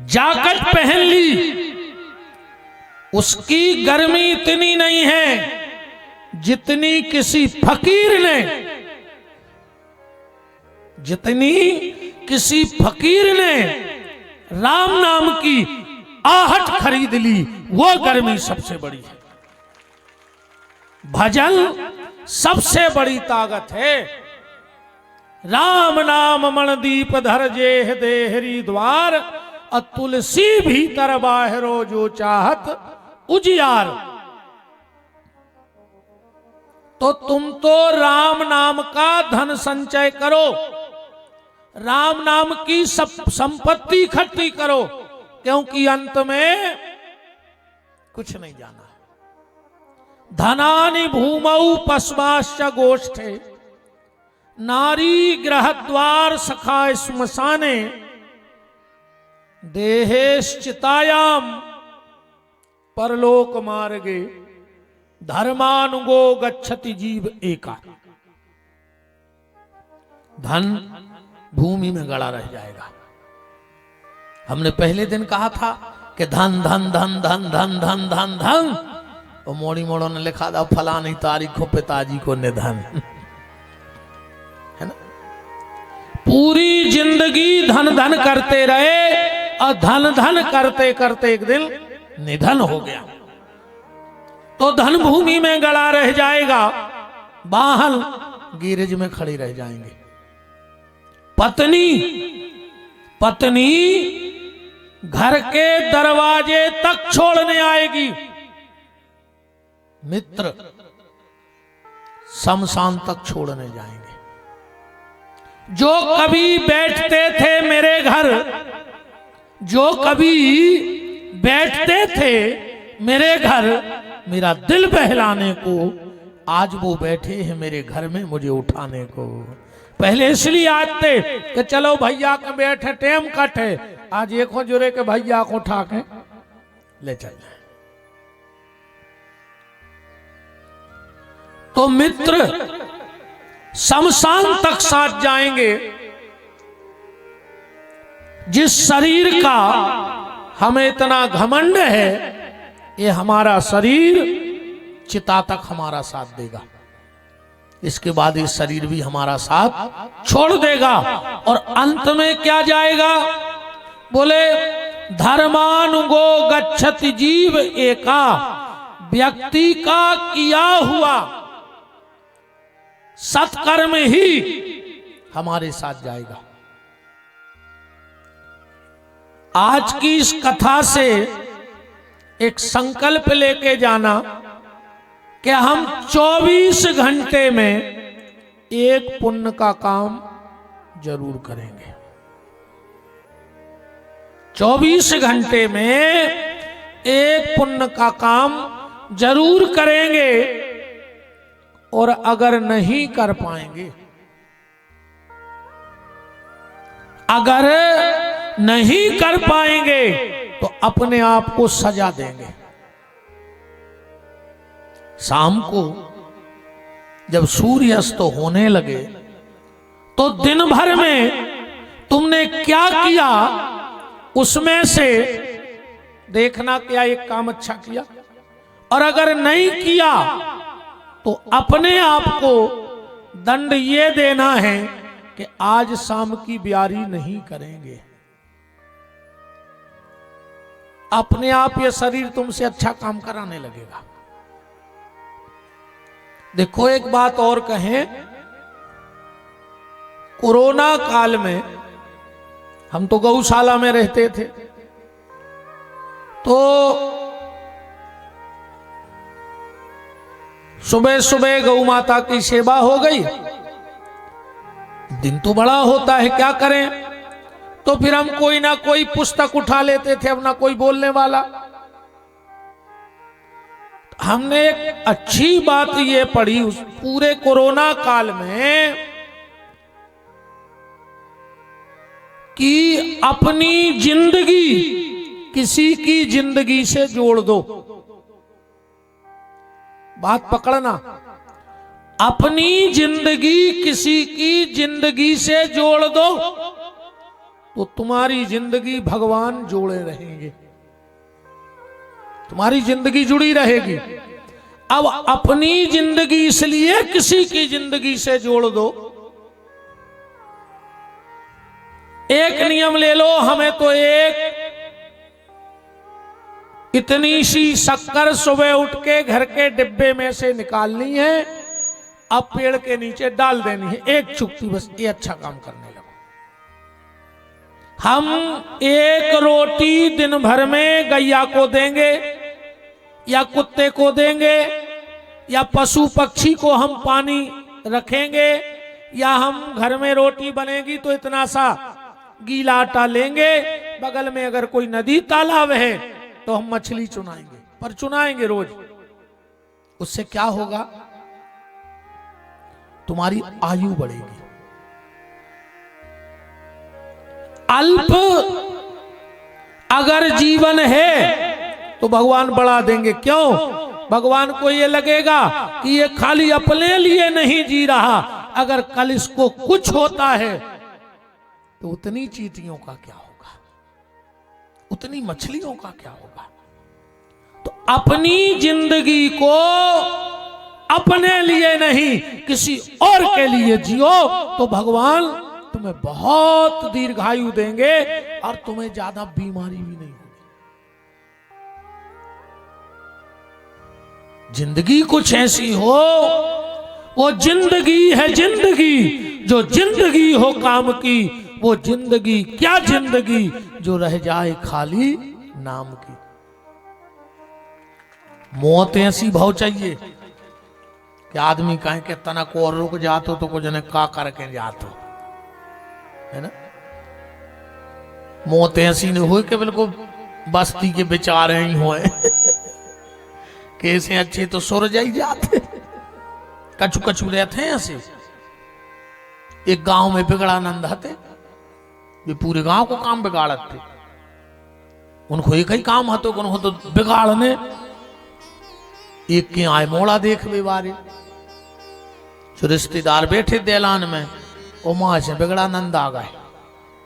Jacket पहन ली, उसकी गर्मी इतनी नहीं है जितनी किसी फकीर ने राम नाम की आहट खरीद ली, वो गर्मी सबसे बड़ी है। भजन सबसे बड़ी ताकत है। राम नाम मणदीप धर जेह देहरी द्वार, तुलसी भीतर बाहरो जो चाहत उजियार। तो तुम तो राम नाम का धन संचय करो, राम नाम की संपत्ति इकट्ठी करो, क्योंकि अंत में कुछ नहीं जाना है। धनानि भूमौ पश्वाश्च गोष्ठे, नारी गृहद्वार सखा श्मशाने, देहेश्चितायाम परलोक मार्गे, धर्मानुगो गच्छति जीव एका। धन भूमि में गड़ा रह जाएगा। हमने पहले दिन कहा था कि धन धन धन धन धन धन धन धन, और मोड़ी मोड़ों ने लिखा था फलानी तारीख को पिताजी को निधन, है ना। पूरी जिंदगी धन धन करते रहे और धन धन करते करते एक दिन निधन हो गया, तो धन भूमि में गड़ा रह जाएगा, वाहन गैरेज में खड़ी रह जाएंगे। पत्नी घर के दरवाजे तक छोड़ने आएगी, मित्र शमशान तक छोड़ने जाएंगे। जो कभी बैठते थे मेरे घर, जो कभी बैठते थे मेरे घर मेरा दिल बहलाने को, आज वो बैठे हैं मेरे घर में मुझे उठाने को। पहले इसलिए आते कि चलो भैया के बैठे टेम कट है, आज एक हो जुरे के भैया को उठा के ले चल जाए। तो मित्र शमशान तक साथ जाएंगे। जिस शरीर का हमें इतना घमंड है, ये हमारा शरीर चिता तक हमारा साथ देगा, इसके बाद ये शरीर भी हमारा साथ छोड़ देगा। और अंत में क्या जाएगा? बोले धर्मानुगो गच्छति जीव एका, व्यक्ति का किया हुआ सत्कर्म ही हमारे साथ जाएगा। आज की इस कथा से एक संकल्प लेके जाना कि हम 24 घंटे में एक पुण्य का काम जरूर करेंगे। 24 घंटे में एक पुण्य का काम जरूर करेंगे, और अगर नहीं कर पाएंगे, अगर नहीं कर पाएंगे तो अपने आप को सजा देंगे। शाम को जब सूर्य अस्त होने लगे तो दिन भर में तुमने क्या किया उसमें से देखना, क्या एक काम अच्छा किया, और अगर नहीं किया तो अपने आप को दंड ये देना है कि आज शाम की ब्यारी नहीं करेंगे। अपने आप ये शरीर तुमसे अच्छा काम कराने लगेगा। देखो एक बात और कहें, कोरोना काल में हम तो गौशाला में रहते थे, तो सुबह सुबह गौ माता की सेवा हो गई। दिन तो बड़ा होता है, क्या करें, तो फिर हम कोई ना कोई पुस्तक उठा लेते थे, अब ना कोई बोलने वाला। हमने एक अच्छी बात ये पढ़ी उस पूरे कोरोना काल में कि अपनी जिंदगी किसी की जिंदगी से जोड़ दो। बात पकड़ना, अपनी जिंदगी किसी की जिंदगी से जोड़ दो तो तुम्हारी जिंदगी भगवान जोड़े रहेंगे, तुम्हारी जिंदगी जुड़ी रहेगी। अब अपनी जिंदगी इसलिए किसी की जिंदगी से जोड़ दो। एक नियम ले लो, हमें तो एक इतनी सी शक्कर सुबह उठ के घर के डिब्बे में से निकालनी है, अब पेड़ के नीचे डाल देनी है, एक चुटकी बस, ये अच्छा काम करने लगो। हम एक रोटी दिन भर में गैया को देंगे या कुत्ते को देंगे या पशु पक्षी को हम पानी रखेंगे, या हम घर में रोटी बनेगी तो इतना सा गीला आटा लेंगे, बगल में अगर कोई नदी तालाब है तो हम मछली चुनाएंगे, पर चुनाएंगे रोज। उससे क्या होगा? तुम्हारी आयु बढ़ेगी। अल्प अगर जीवन है तो भगवान बढ़ा देंगे। क्यों? भगवान को ये लगेगा कि ये खाली अपने लिए नहीं जी रहा, अगर कल इसको कुछ होता है तो उतनी चींटियों का क्या होगा, उतनी मछलियों का क्या होगा। तो अपनी जिंदगी को अपने लिए नहीं किसी और के लिए जियो, तो भगवान तुम्हें बहुत दीर्घायु देंगे और तुम्हें ज्यादा बीमारी भी नहीं होगी। जिंदगी कुछ ऐसी हो, वो जिंदगी है जिंदगी, जो जिंदगी हो काम की, वो जिंदगी क्या जिंदगी जो रह जाए खाली नाम की। मौत ऐसी भाव चाहिए कि आदमी कहे के तना को और रुक जातो तो कुछ ने का करके जातो, है ना। मौत ऐसी नहीं हो कि बिल्कुल बस्ती के बेचारे ही हुए कैसे अच्छे तो सुर जाई जाते, कछु कछु रहते हैं ऐसे। एक गांव में बिगड़ानंद हते, ये पूरे गांव को काम बिगाड़त थे। उनको एक ही काम हतो, उनको तो बिगाड़ने। एक के आए मोड़ा देख बे बारे, जो रिश्तेदार बैठे देलान में, वो मां से बिगड़ानंद आ गए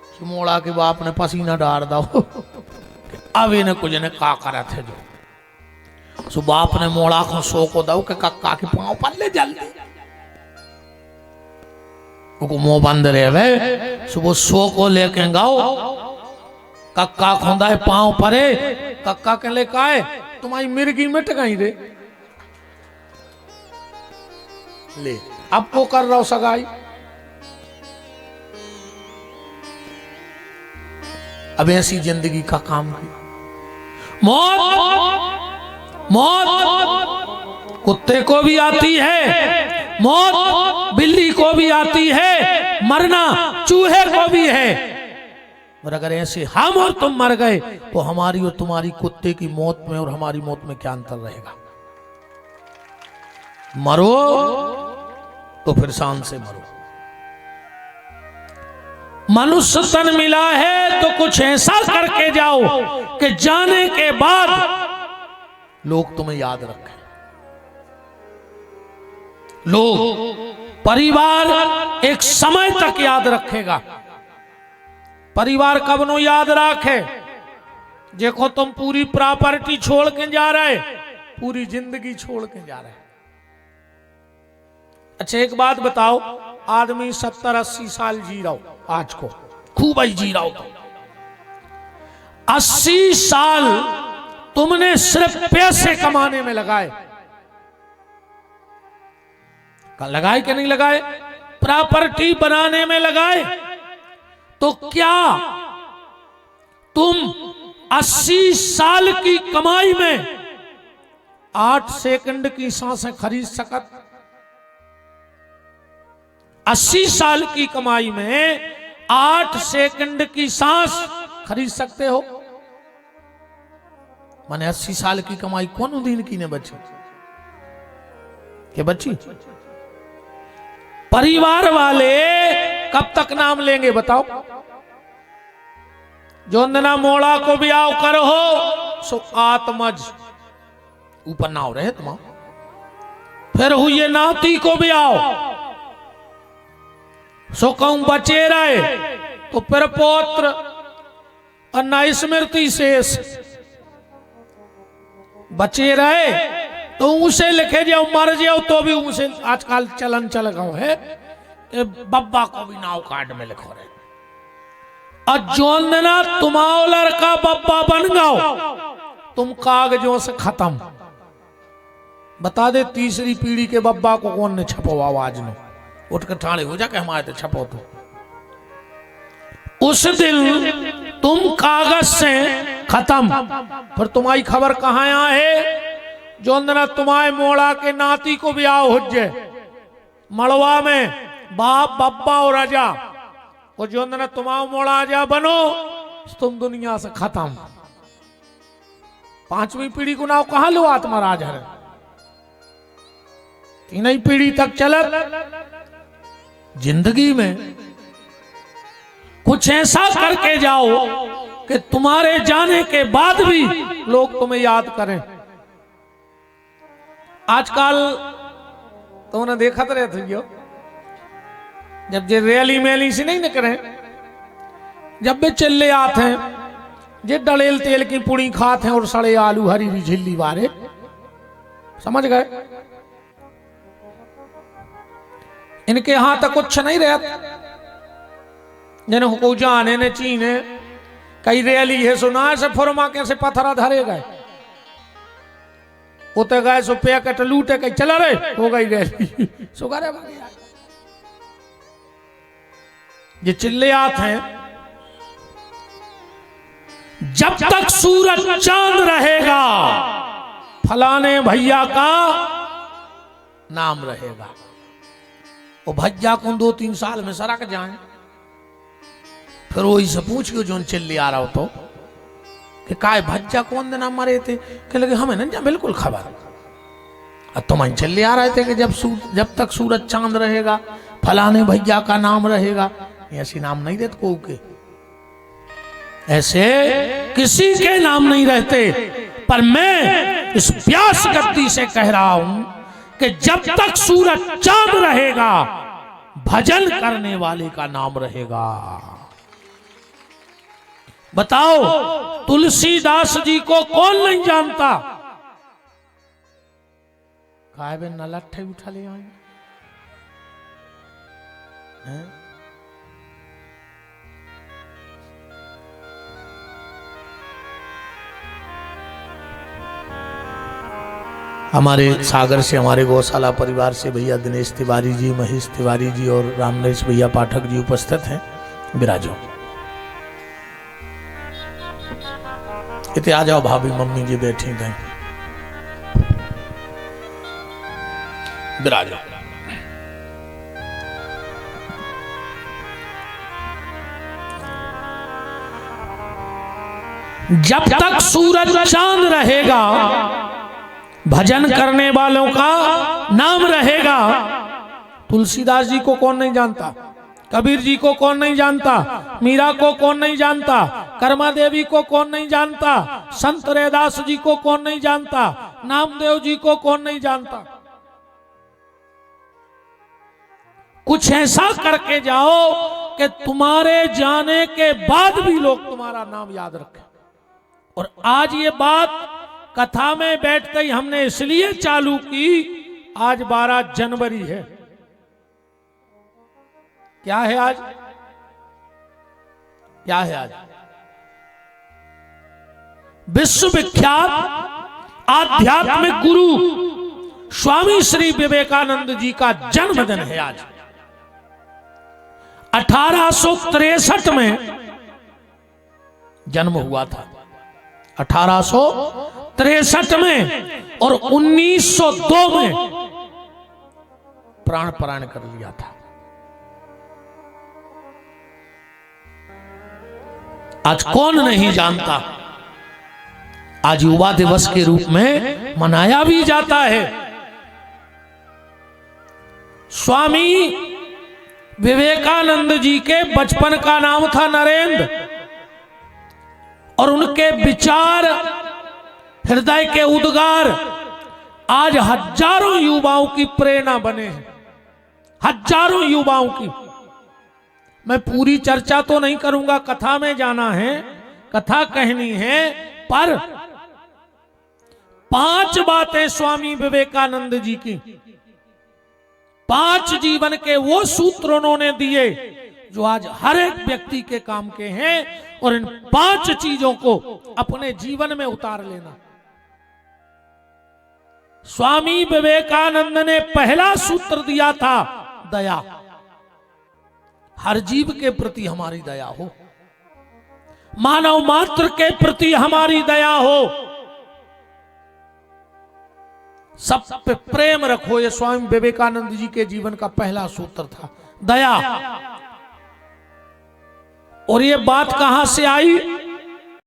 कि मोड़ा के बाप ने पसीना डाल दो अब इन्हें कुछ ने का करा थे। जो सो बाप ने मोड़ा को सो को दो के कक्का के पांव पर ले जल्दी, वो मुंह बंद रहे सुबह सो को लेके गाओ, कक्का खोंदा है पांव परे, कक्का के ले काए तुम्हारी मिर्गी मिट गई रे, ले अब को कर रहा सगाई। अब ऐसी जिंदगी का काम की। मौत मौत कुत्ते को भी आती है, मौत बिल्ली को भी आती है, मरना चूहे को भी है। और अगर ऐसे हम और तुम मर गए तो हमारी और तुम्हारी कुत्ते की मौत में और हमारी मौत में क्या अंतर रहेगा। मरो तो फिर शान से मरो। मनुष्य तन मिला है तो कुछ ऐसा करके जाओ कि जाने के बाद लोग तुम्हें याद रखें। लोग परिवार एक समय तक याद रखेगा। परिवार कब नो याद रखे? देखो तुम पूरी प्रॉपर्टी छोड़ के जा रहे, पूरी जिंदगी छोड़ के जा रहे। अच्छा एक बात बताओ, आदमी 70-80 साल जी रहा हो, आज को खूब ही जी रहा हो, 80 साल तुमने सिर्फ पैसे कमाने में लगाए, लगाए कि नहीं लगाए? प्रॉपर्टी बनाने में लगाए। तो क्या तुम 80 साल की कमाई में 8 सेकंड की सांसें खरीद सकत? 80 साल की कमाई में 8 सेकंड की सांस खरीद सकते हो? माने 80 साल की कमाई कौन दिन की ने बची के बची? परिवार वाले कब तक नाम लेंगे बताओ? जो ना मोड़ा को ब्याह कर हो सो आत्मज ऊपर नाव रहे तुम, फिर हुई नाती को ब्याह सो कहूं बचे रहे, तो फिर पौत्र और न स्मृति शेष बचे रहे तो उसे लिखे जाओ, मर जाओ तो भी उसे आजकल चलन चल गया है कि बब्बा को भी नाव कार्ड में लिखो रहे। और जोन ना तुम्हारा लड़का बब्बा बन गओ तुम कागजों से खत्म। बता दे तीसरी पीढ़ी के बब्बा को कौन ने छपो आवाज ने उठ कर ठाणे हो जाके हमारे तो छपो। तो उस दिन तुम कागज से खत्म। फिर तुम्हारी खबर कहां है? जो ना तुम्हारे मोड़ा के नाती को ब्याह हो जाए मड़वा में बाप बब्बा और राजा, और जो ना तुम्हारा मोड़ा आजा बनो तुम दुनिया से खत्म। पांचवी पीढ़ी को नाव कहां लो आत्मा राज है, तीन ही पीढ़ी तक चल। जिंदगी में कुछ ऐसा करके जाओ कि तुम्हारे जाने के बाद भी लोग तुम्हें याद करें। आजकल तुमने देखा तो रहते हो जब जे रैली मैली से नहीं निकले, जब वे चिल्ले आते हैं जे डलेल तेल की पुड़ी खाते हैं और सड़े आलू हरी भी झिल्ली बारे, समझ गए? इनके यहां तक कुछ नहीं रहता। जिन्हें को जाने ने चीने कई रैली है सुना से फुरमा कैसे पत्थरा धरे गए उते गए सो पैकेट लूटे कहीं चला रहे हो गई रैली सो करे ये चिल्ले आते हैं। जब तक सूरज चांद रहेगा फलाने भैया का नाम रहेगा। वो भैया को 2-3 साल में सरक जाए, फिर वही से पूछियो जो चिल्ली आ रहा हो तो कि काय भज्जा कौन दिन मरे थे, कह लगे हमें ना बिल्कुल खबर। अब तुम चिल्ली आ रहे थे कि जब तक सूरज चांद रहेगा फलाने भैया का नाम रहेगा। ऐसी नाम नहीं रहते को के, ऐसे किसी के नाम नहीं रहते। पर मैं इस व्यास गद्दी से कह रहा हूं कि जब तक सूरज चांद रहेगा भजन करने वाले का नाम रहेगा। बताओ तुलसीदास जी को कौन नहीं जानता? काय बे नलट्ठे उठा ले आए हैं? हमारे सागर से, हमारे गौशाला परिवार से भैया दिनेश तिवारी जी, महेश तिवारी जी और रामनेश भैया पाठक जी उपस्थित हैं। विराजो इतने आ जाओ, भाभी मम्मी जी बैठी हैं। विराजो जब तक सूरज चांद रहेगा भजन करने वालों का नाम रहेगा। तुलसीदास जी को कौन नहीं जानता? कबीर जी को कौन नहीं जानता? मीरा को कौन नहीं जानता? कर्मा देवी को कौन नहीं जानता? संत रैदास जी को कौन नहीं जानता? नामदेव जी को कौन नहीं जानता? कुछ ऐसा करके जाओ कि तुम्हारे जाने के बाद भी लोग तुम्हारा नाम याद रखें। और आज ये बात कथा में बैठते ही हमने इसलिए चालू की, आज 12 जनवरी है। क्या है आज? क्या है आज? विश्वविख्यात आध्यात्मिक गुरु स्वामी श्री विवेकानंद जी का जन्मदिन है आज। 1863 में जन्म हुआ था, 1863 में, और 1902 में प्राण कर लिया था। आज कौन नहीं जानता? आज युवा दिवस के रूप में मनाया भी जाता है। स्वामी विवेकानंद जी के बचपन का नाम था नरेंद्र, और उनके विचार, हृदय के उद्गार आज हजारों युवाओं की प्रेरणा बने हैं, हजारों युवाओं की। मैं पूरी चर्चा तो नहीं करूंगा, कथा में जाना है, कथा कहनी है, पर 5 बातें स्वामी विवेकानंद जी की, 5 जीवन के वो सूत्र उन्होंने दिए जो आज हर एक व्यक्ति के काम के हैं, और इन 5 चीजों को अपने जीवन में उतार लेना। स्वामी विवेकानंद ने पहला सूत्र दिया था दया। हर जीव के प्रति हमारी दया हो, मानव मात्र के प्रति हमारी दया हो, सब पे प्रेम रखो। ये स्वामी विवेकानंद जी के जीवन का पहला सूत्र था, दया। और ये बात कहां से आई?